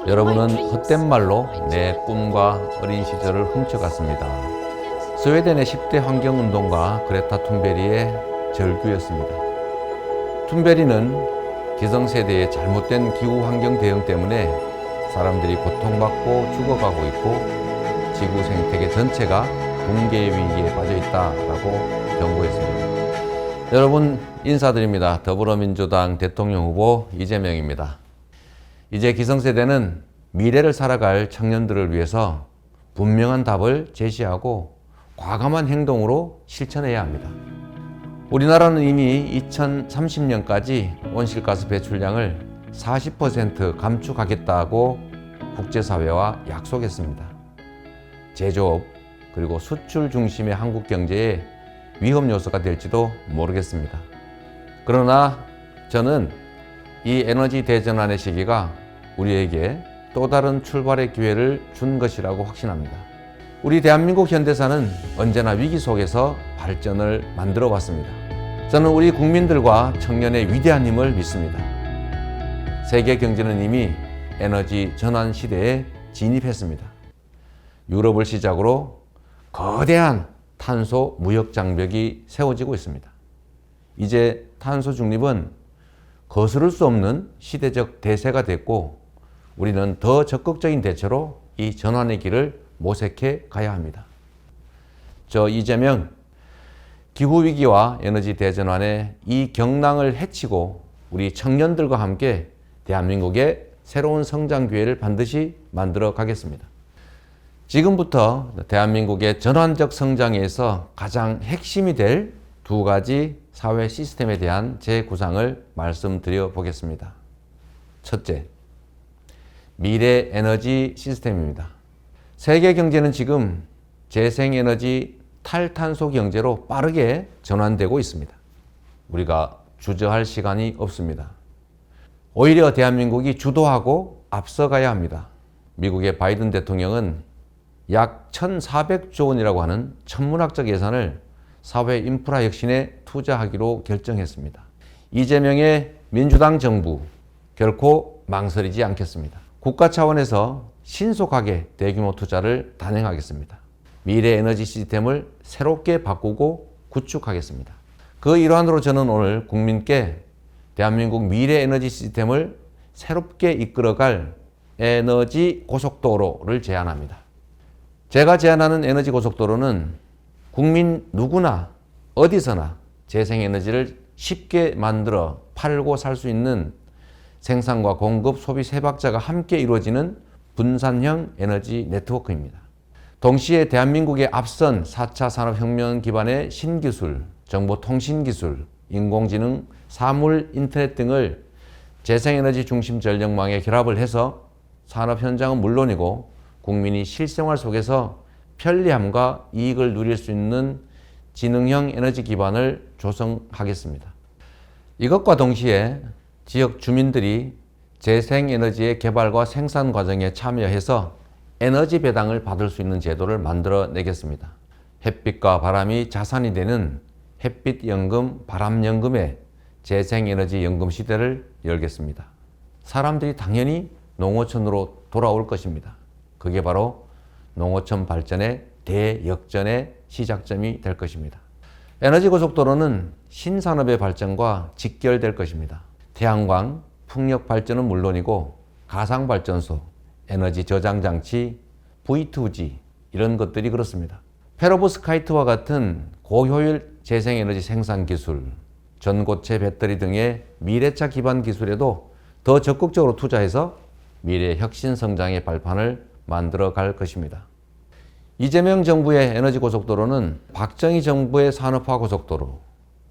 여러분은 헛된 말로 내 꿈과 어린 시절을 훔쳐갔습니다. 스웨덴의 10대 환경운동가 그레타 툰베리의 절규였습니다. 툰베리는 기성세대의 잘못된 기후환경 대응 때문에 사람들이 고통받고 죽어가고 있고 지구 생태계 전체가 붕괴 위기에 빠져 있다라고 경고했습니다. 여러분 인사드립니다. 더불어민주당 대통령 후보 이재명입니다. 이제 기성세대는 미래를 살아갈 청년들을 위해서 분명한 답을 제시하고 과감한 행동으로 실천해야 합니다. 우리나라는 이미 2030년까지 온실가스 배출량을 40% 감축하겠다고 국제사회와 약속했습니다. 제조업 그리고 수출 중심의 한국 경제의 위험 요소가 될지도 모르겠습니다. 그러나 저는 이 에너지 대전환의 시기가 우리에게 또 다른 출발의 기회를 준 것이라고 확신합니다. 우리 대한민국 현대사는 언제나 위기 속에서 발전을 만들어 왔습니다. 저는 우리 국민들과 청년의 위대한 힘을 믿습니다. 세계 경제는 이미 에너지 전환 시대에 진입했습니다. 유럽을 시작으로 거대한 탄소 무역 장벽이 세워지고 있습니다. 이제 탄소 중립은 거스를 수 없는 시대적 대세가 됐고 우리는 더 적극적인 대처로 이 전환의 길을 모색해 가야 합니다. 저 이재명, 기후위기와 에너지 대전환의 이 경랑을 헤치고 우리 청년들과 함께 대한민국의 새로운 성장 기회를 반드시 만들어 가겠습니다. 지금부터 대한민국의 전환적 성장에서 가장 핵심이 될 두 가지 사회 시스템에 대한 재구상을 말씀드려 보겠습니다. 첫째, 미래 에너지 시스템입니다. 세계 경제는 지금 재생에너지 탈탄소 경제로 빠르게 전환되고 있습니다. 우리가 주저할 시간이 없습니다. 오히려 대한민국이 주도하고 앞서가야 합니다. 미국의 바이든 대통령은 약 1,400조 원이라고 하는 천문학적 예산을 사회 인프라 혁신에 투자하기로 결정했습니다. 이재명의 민주당 정부 결코 망설이지 않겠습니다. 국가 차원에서 신속하게 대규모 투자를 단행하겠습니다. 미래 에너지 시스템을 새롭게 바꾸고 구축하겠습니다. 그 일환으로 저는 오늘 국민께 대한민국 미래 에너지 시스템을 새롭게 이끌어갈 에너지 고속도로를 제안합니다. 제가 제안하는 에너지 고속도로는 국민 누구나 어디서나 재생에너지를 쉽게 만들어 팔고 살 수 있는 생산과 공급, 소비 세 박자가 함께 이루어지는 분산형 에너지 네트워크입니다. 동시에 대한민국의 앞선 4차 산업혁명 기반의 신기술, 정보통신기술, 인공지능, 사물, 인터넷 등을 재생에너지 중심 전력망에 결합을 해서 산업 현장은 물론이고 국민이 실생활 속에서 편리함과 이익을 누릴 수 있는 지능형 에너지 기반을 조성하겠습니다. 이것과 동시에 지역 주민들이 재생에너지의 개발과 생산 과정에 참여해서 에너지 배당을 받을 수 있는 제도를 만들어내겠습니다. 햇빛과 바람이 자산이 되는 햇빛연금, 바람연금의 재생에너지 연금 시대를 열겠습니다. 사람들이 당연히 농어촌으로 돌아올 것입니다. 그게 바로 농어촌 발전의 대역전의 시작점이 될 것입니다. 에너지 고속도로는 신산업의 발전과 직결될 것입니다. 태양광, 풍력 발전은 물론이고 가상발전소, 에너지 저장장치, V2G 이런 것들이 그렇습니다. 페로브스카이트와 같은 고효율 재생에너지 생산 기술, 전고체 배터리 등의 미래차 기반 기술에도 더 적극적으로 투자해서 미래 혁신 성장의 발판을 만들어 갈 것입니다. 이재명 정부의 에너지 고속도로는 박정희 정부의 산업화 고속도로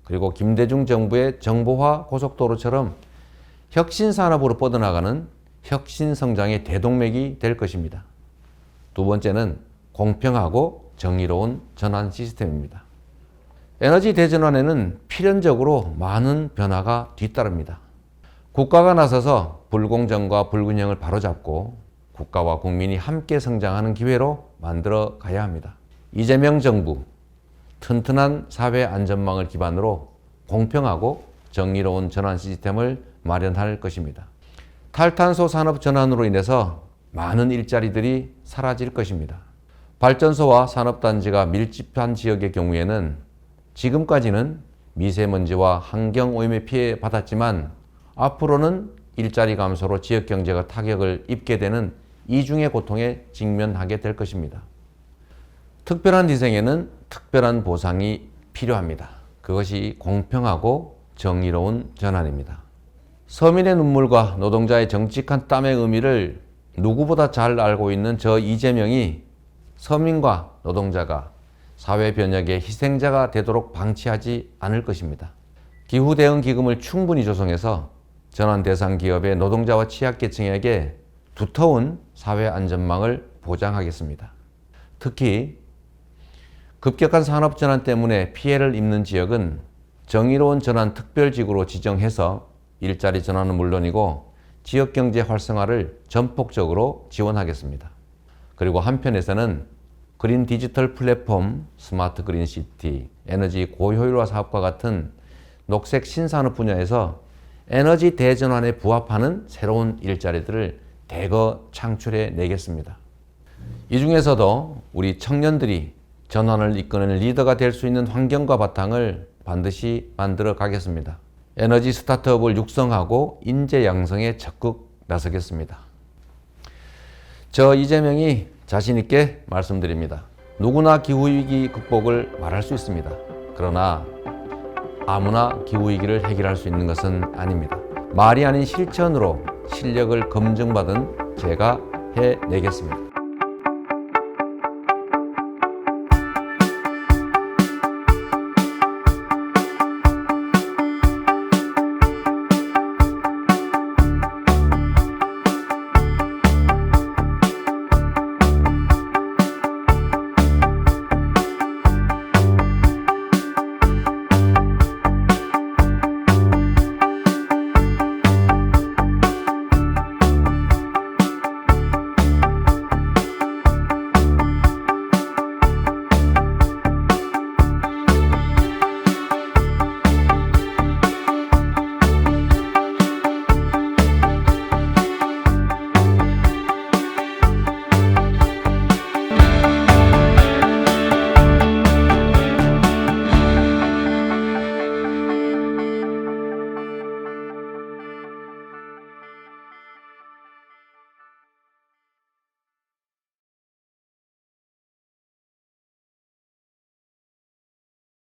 그리고 김대중 정부의 정보화 고속도로처럼 혁신 산업으로 뻗어나가는 혁신 성장의 대동맥이 될 것입니다. 두 번째는 공평하고 정의로운 전환 시스템입니다. 에너지 대전환에는 필연적으로 많은 변화가 뒤따릅니다. 국가가 나서서 불공정과 불균형을 바로잡고 국가와 국민이 함께 성장하는 기회로 만들어 가야 합니다. 이재명 정부, 튼튼한 사회 안전망을 기반으로 공평하고 정의로운 전환 시스템을 마련할 것입니다. 탈탄소 산업 전환으로 인해서 많은 일자리들이 사라질 것입니다. 발전소와 산업단지가 밀집한 지역의 경우에는 지금까지는 미세먼지와 환경오염에 피해 받았지만 앞으로는 일자리 감소로 지역 경제가 타격을 입게 되는 이중의 고통에 직면하게 될 것입니다. 특별한 희생에는 특별한 보상이 필요합니다. 그것이 공평하고 정의로운 전환입니다. 서민의 눈물과 노동자의 정직한 땀의 의미를 누구보다 잘 알고 있는 저 이재명이 서민과 노동자가 사회 변혁의 희생자가 되도록 방치하지 않을 것입니다. 기후 대응 기금을 충분히 조성해서 전환 대상 기업의 노동자와 취약계층에게 두터운 사회 안전망을 보장하겠습니다. 특히 급격한 산업 전환 때문에 피해를 입는 지역은 정의로운 전환 특별지구로 지정해서 일자리 전환은 물론이고 지역 경제 활성화를 전폭적으로 지원하겠습니다. 그리고 한편에서는 그린 디지털 플랫폼, 스마트 그린 시티, 에너지 고효율화 사업과 같은 녹색 신산업 분야에서 에너지 대전환에 부합하는 새로운 일자리들을 대거 창출해 내겠습니다. 이 중에서도 우리 청년들이 전환을 이끄는 리더가 될 수 있는 환경과 바탕을 반드시 만들어 가겠습니다. 에너지 스타트업을 육성하고 인재 양성에 적극 나서겠습니다. 저 이재명이 자신 있게 말씀드립니다. 누구나 기후위기 극복을 말할 수 있습니다. 그러나 아무나 기후위기를 해결할 수 있는 것은 아닙니다. 말이 아닌 실천으로 실력을 검증받은 제가 해내겠습니다.